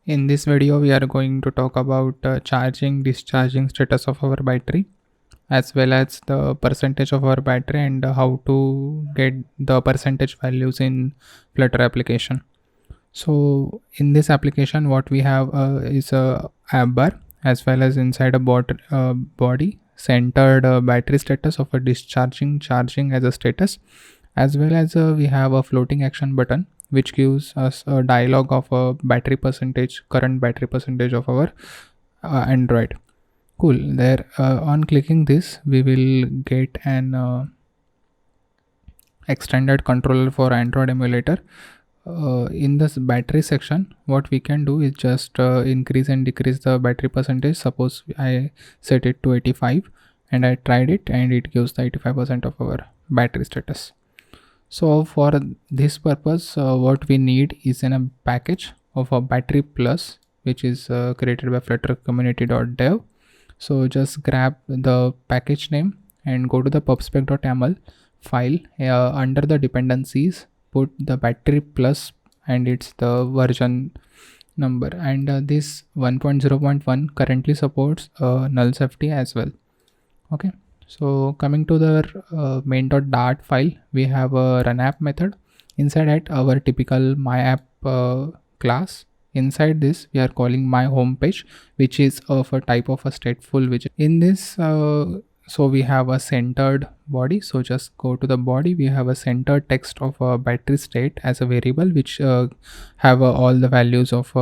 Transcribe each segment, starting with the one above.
In this video, we are going to talk about charging, discharging status of our battery, as well as the percentage of our battery and how to get the percentage values in Flutter application. So in this application, what we have is a app bar, as well as inside a body centered battery status of a discharging, charging as a status, as well as we have a floating action button which gives us a dialog of a battery percentage, current battery percentage of our Android. Cool. There on clicking this, we will get an extended controller for Android emulator. In this battery section, what we can do is just increase and decrease the battery percentage. Suppose I set it to 85 and I tried it and it gives the 85% of our battery status. So for this purpose, what we need is in a package of a battery plus, which is created by Flutter community.dev. So just grab the package name and go to the pubspec.yaml file. Under the dependencies, put the battery plus and it's the version number, and this 1.0.1 currently supports null safety as well. Okay, so coming to the main.dart file, we have a run app method. Inside it, our typical my app class. Inside this, we are calling my home page, which is of a type of a stateful widget. In this, so we have a centered body. So just go to the body. We have a centered text of a battery state as a variable, which have all the values of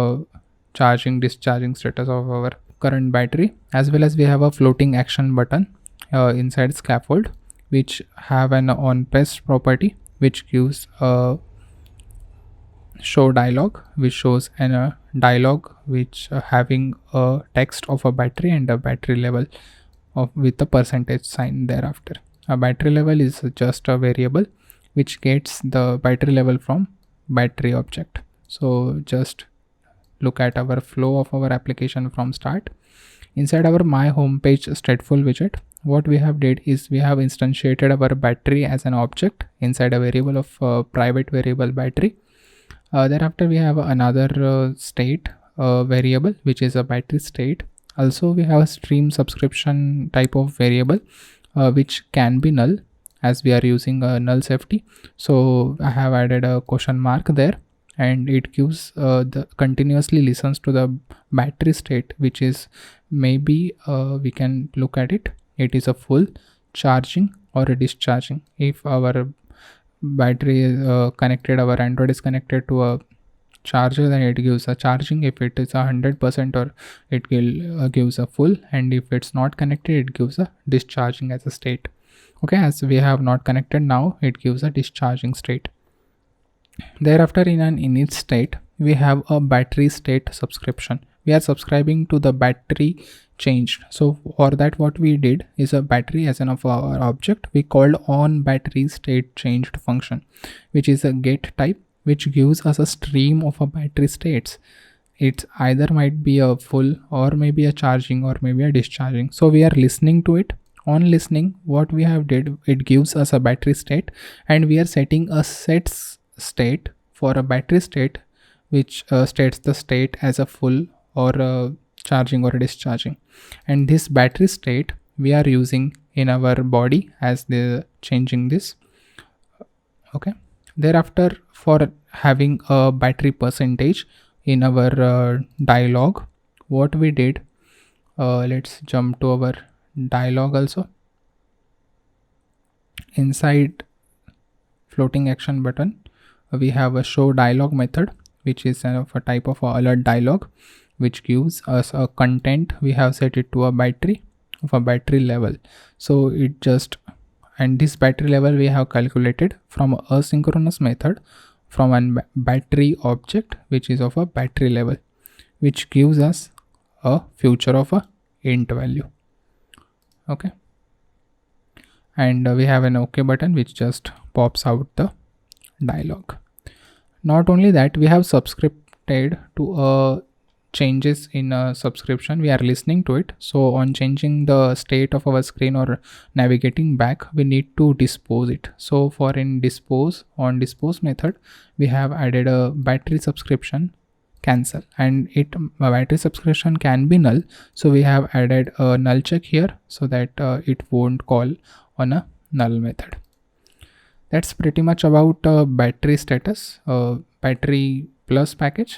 charging, discharging status of our current battery, as well as we have a floating action button inside scaffold, which have an on press property, which gives a show dialog, which shows an dialog which having a text of a battery and a battery level of with a percentage sign thereafter. A battery level is just a variable which gets the battery level from battery object. So just look at our flow of our application from start. Inside our my homepage stateful widget, what we have did is we have instantiated our battery as an object inside a variable of private variable battery. Thereafter we have another state variable, which is a battery state. Also we have a stream subscription type of variable which can be null, as we are using a null safety. So I have added a question mark there, and it gives the continuously listens to the battery state, which is maybe we can look at it. It is a full charging or a discharging. If our battery is connected, our Android is connected to a charger, then it gives a charging. If it is 100%, or it will gives a full, and if it's not connected, it gives a discharging as a state. Okay, as we have not connected now, it gives a discharging state. Thereafter, in an init state, we have a battery state subscription. We are subscribing to the battery changed. So for that, what we did is a battery as an of our object, we called on battery state changed function, which is a get type, which gives us a stream of a battery states. It either might be a full, or maybe a charging, or maybe a discharging. So we are listening to it. On listening, what we have did, it gives us a battery state, and we are setting a set state for a battery state, which states the state as a full, or a charging, or a discharging. And this battery state we are using in our body as the changing this. Okay, thereafter, for having a battery percentage in our dialog, what we did, let's jump to our dialog. Also inside floating action button, we have a show dialog method, which is of a type of alert dialog, which gives us a content. We have set it to a battery of a battery level. So it just, and this battery level we have calculated from a asynchronous method from a battery object, which is of a battery level, which gives us a future of a int value. Okay, and we have an OK button which just pops out the dialog. Not only that, we have subscribed to changes in a subscription. We are listening to it. So on changing the state of our screen or navigating back, we need to dispose it. So for in dispose, on dispose method, we have added a battery subscription cancel, and battery subscription can be null, so we have added a null check here so that it won't call on a null method. That's pretty much about battery status, battery plus package.